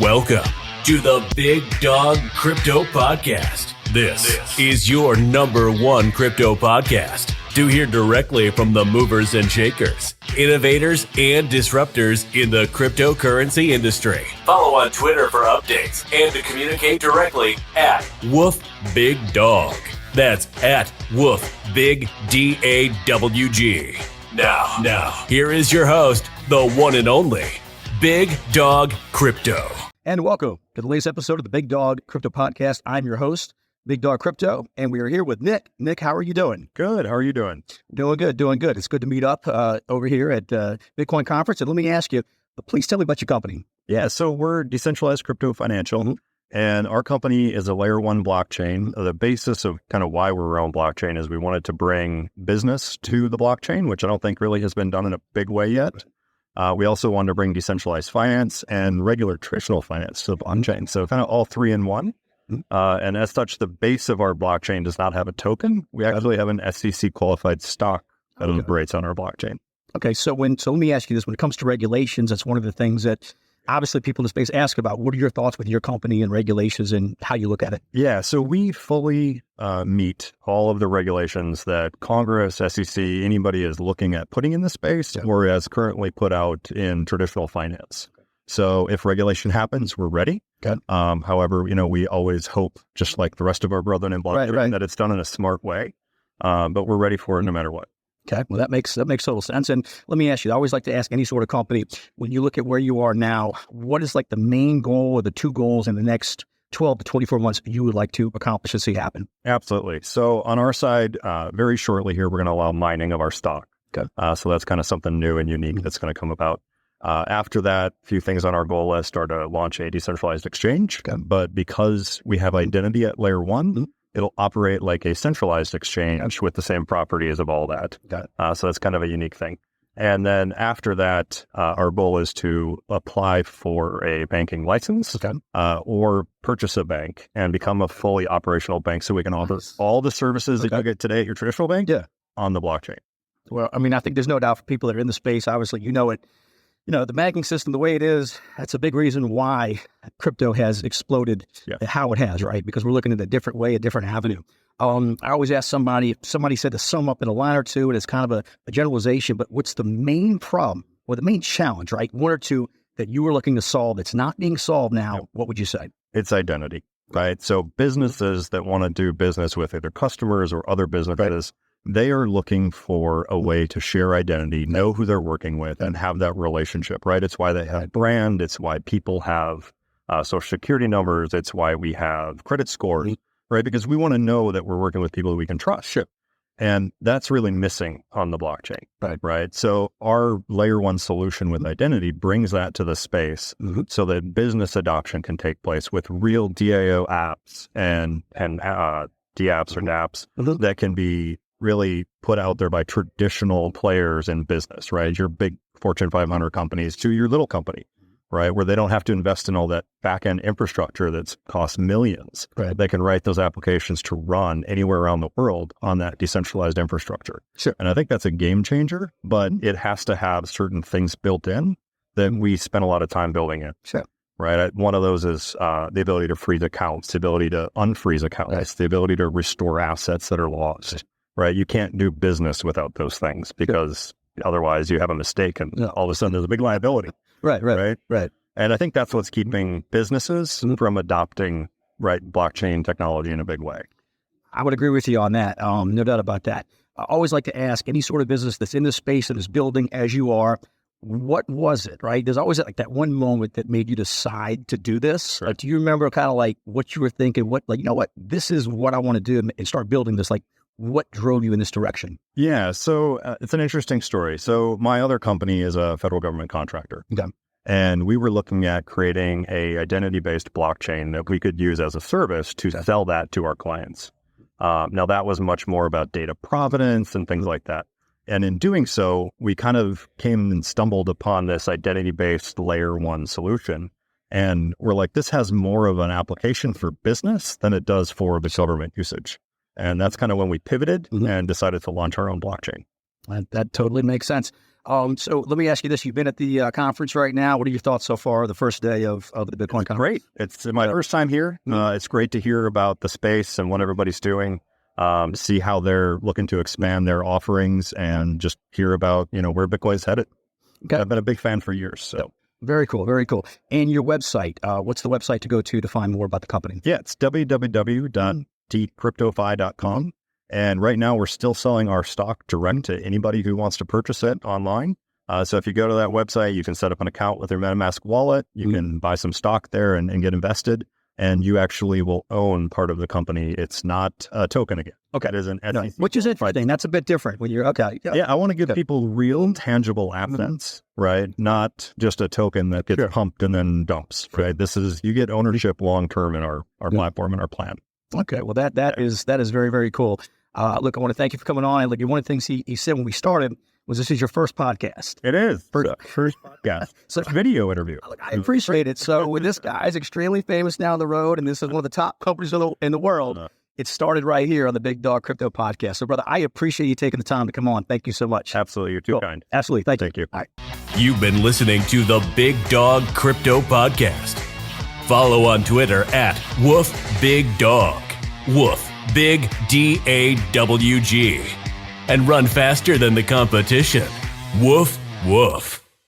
Welcome to the Big Dawg Crypto Podcast. This is your number one crypto podcast to hear directly from the movers and shakers, innovators, and disruptors in the cryptocurrency industry. Follow on Twitter for updates and to communicate directly at Woof Big Dawg. That's at Woof Big DAWG. Now, here is your host, the one and only Big Dawg Crypto. And welcome to the latest episode of the Big Dawg Crypto Podcast. I'm your host, Big Dawg Crypto, and we are here with Nick. Nick, how are you doing? Good. How are you doing? Doing good. It's good to meet up over here at Bitcoin Conference. And let me ask you, please tell me about your company. Yeah, so we're Decentralized Crypto Financial, and our company is a layer one blockchain. The basis of kind of why we're around blockchain is we wanted to bring business to the blockchain, which I don't think really has been done in a big way yet. We also wanted to bring decentralized finance and regular traditional finance to the blockchain. So kind of all three in one. And as such, the base of our blockchain does not have a token. We actually have an SEC qualified stock that operates on our blockchain. Okay, so let me ask you this. When it comes to regulations, that's one of the things that obviously people in the space ask about. What are your thoughts with your company and regulations and how you look at it? Yeah, so we fully meet all of the regulations that Congress, SEC, anybody is looking at putting in the space or has currently put out in traditional finance. So if regulation happens, we're ready. However, we always hope, just like the rest of our brethren in blockchain, that it's done in a smart way. But we're ready for it no matter what. Okay, well, that makes total sense. And let me ask you, I always like to ask any sort of company, when you look at where you are now, what is like the main goal or the two goals in the next 12 to 24 months you would like to accomplish to see happen? Absolutely. So on our side, very shortly here, we're going to allow mining of our stock. So that's kind of something new and unique that's going to come about. After that, a few things on our goal list are to launch a decentralized exchange. But because we have identity at layer one, it'll operate like a centralized exchange with the same properties of all that. So that's kind of a unique thing. And then after that, our goal is to apply for a banking license or purchase a bank and become a fully operational bank so we can offer all the services that you get today at your traditional bank on the blockchain. Well, I mean, I think there's no doubt for people that are in the space, obviously, the banking system, the way it is, that's a big reason why crypto has exploded how it has, right? Because we're looking at a different way, a different avenue. I always ask somebody said to sum up in a line or two, and it's kind of a generalization, but what's the main problem or the main challenge, right? One or two that you were looking to solve that's not being solved now, what would you say? It's identity, right? So businesses that want to do business with either customers or other businesses, they are looking for a way to share identity, know who they're working with, and have that relationship, right? It's why they have brand. It's why people have social security numbers. It's why we have credit scores, right? Because we want to know that we're working with people that we can trust. And that's really missing on the blockchain, right? So our layer one solution with identity brings that to the space so that business adoption can take place with real DAO apps and DApps or dApps that can be really put out there by traditional players in business, right? Your big Fortune 500 companies to your little company, right? Where they don't have to invest in all that back-end infrastructure that's cost millions. They can write those applications to run anywhere around the world on that decentralized infrastructure. And I think that's a game changer, but it has to have certain things built in that we spend a lot of time building in. Right. One of those is the ability to freeze accounts, the ability to unfreeze accounts, the ability to restore assets that are lost. Right. You can't do business without those things because otherwise you have a mistake and all of a sudden there's a big liability. Right. And I think that's what's keeping businesses from adopting blockchain technology in a big way. I would agree with you on that. No doubt about that. I always like to ask any sort of business that's in this space and is building as you are, what was it, right? There's always like that one moment that made you decide to do this. Do you remember kind of like what you were thinking, this is what I want to do and start building this, what drove you in this direction? Yeah, so it's an interesting story. So my other company is a federal government contractor. And we were looking at creating a identity-based blockchain that we could use as a service to sell that to our clients. Now, that was much more about data provenance and things like that. And in doing so, we kind of came and stumbled upon this identity-based layer one solution. And we're like, this has more of an application for business than it does for the government usage. And that's kind of when we pivoted and decided to launch our own blockchain. That totally makes sense. So let me ask you this. You've been at the conference right now. What are your thoughts so far, the first day of the Bitcoin conference? Great. It's my first time here. It's great to hear about the space and what everybody's doing, see how they're looking to expand their offerings and just hear about, where Bitcoin's headed. Okay. I've been a big fan for years. So very cool. Very cool. And your website, what's the website to go to find more about the company? Yeah, it's www.DeCryptoFi.com. And right now we're still selling our stock direct to anybody who wants to purchase it online. So if you go to that website, you can set up an account with your MetaMask wallet. You can buy some stock there and get invested. And you actually will own part of the company. It's not a token again. Okay. It is an SEC. Which is interesting. That's a bit different when you're, okay. Yeah, I want to give people real tangible assets, right? Not just a token that gets pumped and then dumps, right? You get ownership long-term in our platform and our plan. Okay. Well, that is very, very cool. Look, I want to thank you for coming on. Look, one of the things he said when we started was this is your first podcast. It is. First podcast. So video interview. Look, I appreciate it. So with this guy is extremely famous down the road, and this is one of the top companies in the world. It started right here on the Big Dawg Crypto podcast. So, brother, I appreciate you taking the time to come on. Thank you so much. Absolutely. You're too kind. Absolutely. Thank you. All right. You've been listening to the Big Dawg Crypto Podcast. Follow on Twitter at WoofBigDawg. Woof, Big DAWG. And run faster than the competition. Woof, woof.